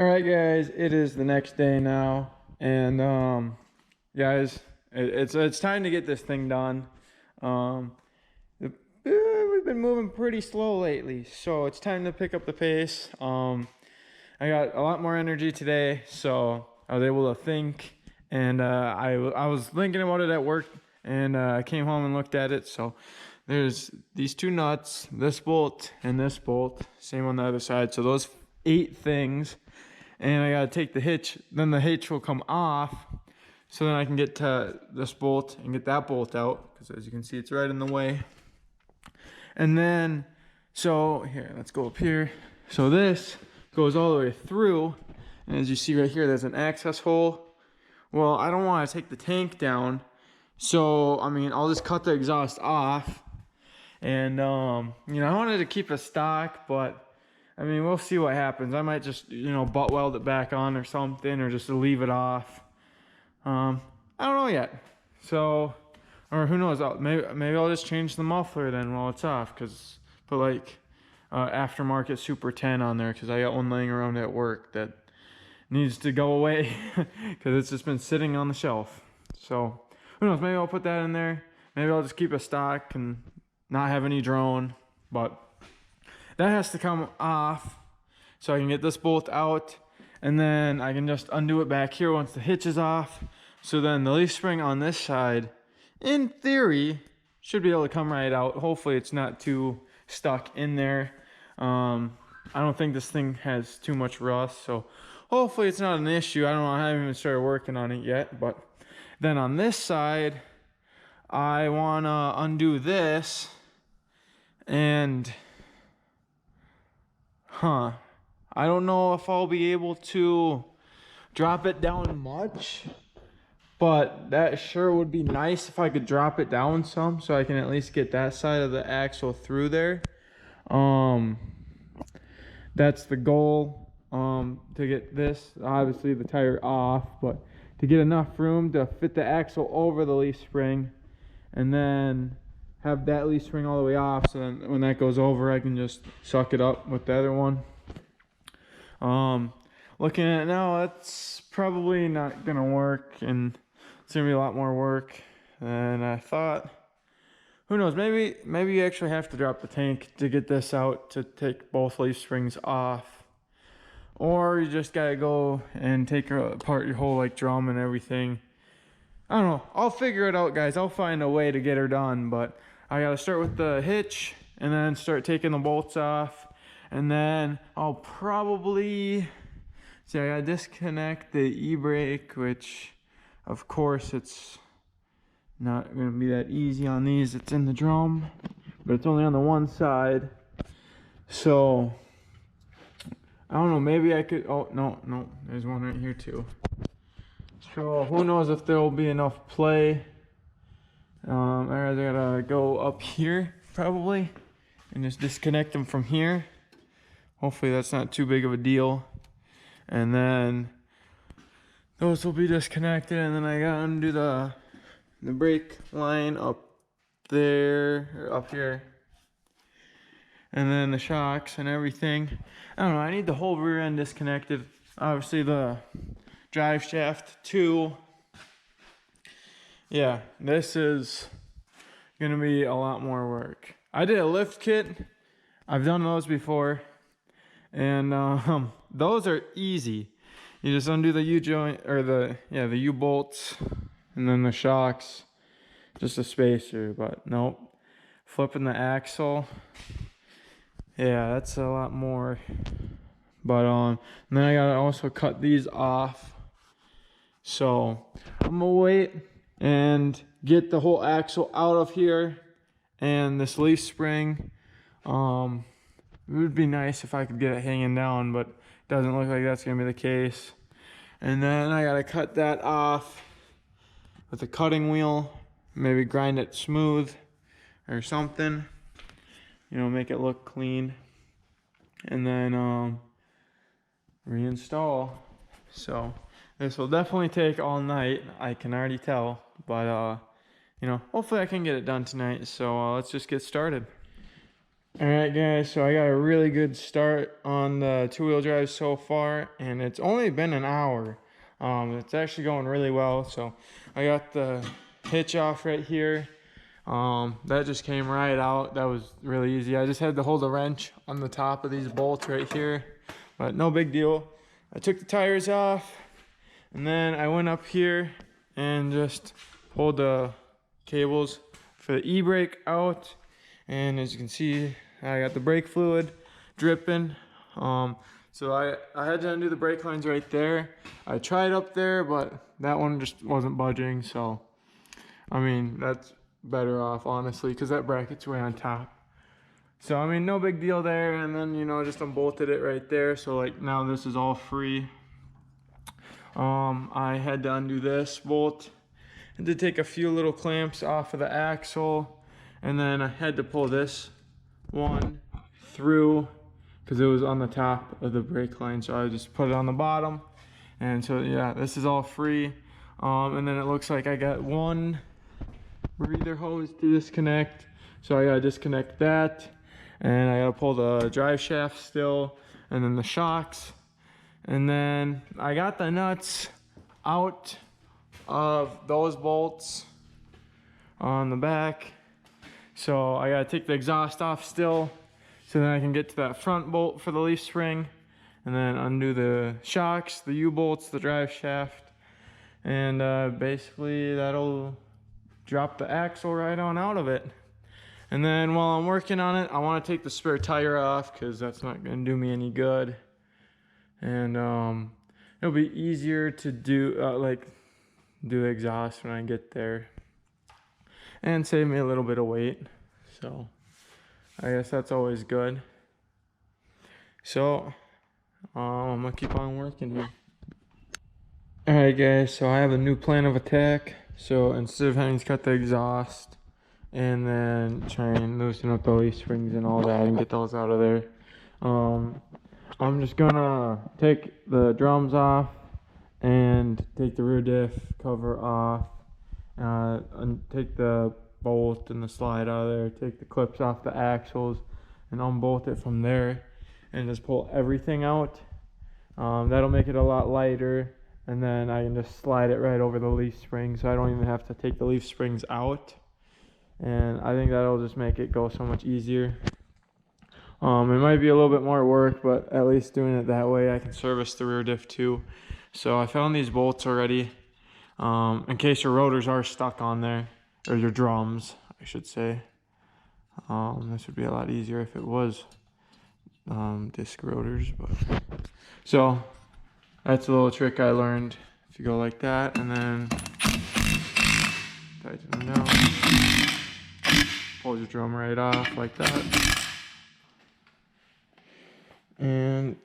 All right, guys, it is the next day now, and guys, it's time to get this thing done. We've been moving pretty slow lately, so it's time to pick up the pace. I got a lot more energy today, so I was able to think, and I was thinking about it at work, and I came home and looked at it. So there's these two nuts, this bolt and this bolt, same on the other side. So those 8 things. And I gotta take the hitch, then the hitch will come off, so then I can get to this bolt and get that bolt out, because as you can see, it's right in the way. And then, so here, let's go up here. So this goes all the way through, and as you see right here, there's an access hole. Well, I don't want to take the tank down, so I mean, I'll just cut the exhaust off. And you know, I wanted to keep a stock, but I mean, we'll see what happens. I might just, you know, butt weld it back on or something, or just leave it off. I don't know yet. So, or who knows? Maybe I'll just change the muffler then while it's off, cause put like aftermarket Super 10 on there, cause I got one laying around at work that needs to go away, cause it's just been sitting on the shelf. So who knows? Maybe I'll put that in there. Maybe I'll just keep a stock and not have any drone, but that has to come off so I can get this bolt out, and then I can just undo it back here once the hitch is off. So then the leaf spring on this side, in theory, should be able to come right out. Hopefully it's not too stuck in there. I don't think this thing has too much rust, so hopefully it's not an issue. I don't know, I haven't even started working on it yet. But then on this side, I want to undo this, and I don't know if I'll be able to drop it down much, but that sure would be nice if I could drop it down some, so I can at least get that side of the axle through there. That's the goal, to get this, obviously the tire off, but to get enough room to fit the axle over the leaf spring, and then have that leaf spring all the way off, so then when that goes over, I can just suck it up with the other one. Looking at it now, that's probably not gonna work, and it's gonna be a lot more work than I thought. Who knows? Maybe you actually have to drop the tank to get this out, to take both leaf springs off, or you just gotta go and take apart your whole like drum and everything. I don't know. I'll figure it out, guys. I'll find a way to get her done, but I gotta start with the hitch and then start taking the bolts off, and then I'll probably see, I gotta disconnect the e-brake, which of course it's not gonna be that easy on these. It's in the drum, but it's only on the one side, so I don't know. Maybe I could, oh no, there's one right here too. So who knows if there will be enough play. I gotta go up here probably and just disconnect them from here. Hopefully that's not too big of a deal. And then those will be disconnected, and then I gotta undo the brake line up there, or up here. And then the shocks and everything. I don't know, I need the whole rear end disconnected. Obviously the drive shaft too. Yeah, this is gonna be a lot more work. I did a lift kit. I've done those before, and those are easy. You just undo the U-joint, or the U-bolts, and then the shocks, just a spacer. But nope, flipping the axle, yeah, that's a lot more. But and then I gotta also cut these off. So I'm gonna wait and get the whole axle out of here and this leaf spring. It would be nice if I could get it hanging down, but it doesn't look like that's gonna be the case. And then I gotta cut that off with a cutting wheel, maybe grind it smooth or something, you know, make it look clean, and then reinstall. So this will definitely take all night, I can already tell, but you know, hopefully I can get it done tonight. So let's just get started. All right, guys, so I got a really good start on the two-wheel drive so far, and it's only been an hour. It's actually going really well. So I got the hitch off right here. That just came right out. That was really easy. I just had to hold a wrench on the top of these bolts right here, but no big deal. I took the tires off, and then I went up here and just pulled the cables for the e-brake out. And as you can see, I got the brake fluid dripping. So I had to undo the brake lines right there. I tried up there, but that one just wasn't budging. So, I mean, that's better off, honestly, because that bracket's way on top. So, I mean, no big deal there. And then, you know, just unbolted it right there. So, like, now this is all free. I had to undo this bolt. I had to take a few little clamps off of the axle. And then I had to pull this one through because it was on the top of the brake line. So I just put it on the bottom. And so, yeah, this is all free. And then it looks like I got one breather hose to disconnect. So I gotta disconnect that. And I gotta pull the drive shaft still. And then the shocks. And then I got the nuts out of those bolts on the back. So I gotta take the exhaust off still, so then I can get to that front bolt for the leaf spring, and then undo the shocks, the U-bolts, the drive shaft, and basically that'll drop the axle right on out of it. And then while I'm working on it, I want to take the spare tire off because that's not gonna do me any good. And it'll be easier to do do the exhaust when I get there, and save me a little bit of weight. So I guess that's always good. So I'm gonna keep on working here. All right, guys, so I have a new plan of attack. So instead of having to cut the exhaust and then try and loosen up the leaf springs and all that and get those out of there, I'm just gonna take the drums off and take the rear diff cover off, and take the bolt and the slide out of there, take the clips off the axles, and unbolt it from there, and just pull everything out. That'll make it a lot lighter, and then I can just slide it right over the leaf spring, so I don't even have to take the leaf springs out. And I think that'll just make it go so much easier. It might be a little bit more work, but at least doing it that way I can service the rear diff too. So I found these bolts already, in case your rotors are stuck on there, or your drums, I should say. This would be a lot easier if it was disc rotors. But so that's a little trick I learned. If you go like that and then tighten them down, pull your drum right off like that. And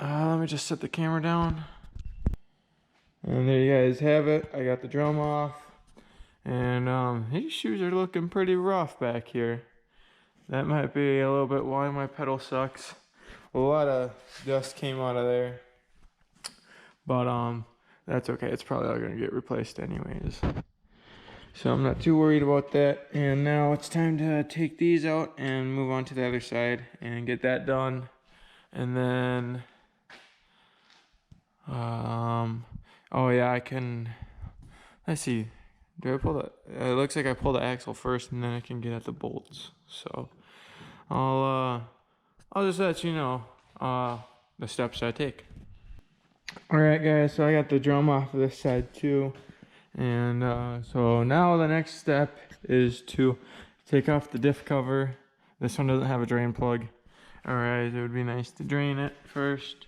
let me just set the camera down. And there you guys have it. I got the drum off. And these shoes are looking pretty rough back here. That might be a little bit why my pedal sucks. A lot of dust came out of there. But that's okay. It's probably all gonna get replaced anyways. So I'm not too worried about that. And now it's time to take these out and move on to the other side and get that done. And then oh yeah, I can, let's see, do I pull the, it looks like I pull the axle first and then I can get at the bolts. So I'll just let you know the steps I take. All right, guys, so I got the drum off of this side too. And so now the next step is to take off the diff cover. This one doesn't have a drain plug. All right, it would be nice to drain it first.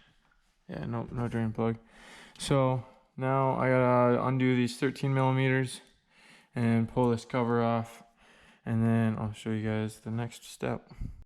Yeah, no drain plug. So now I gotta undo these 13 millimeters and pull this cover off, and then I'll show you guys the next step.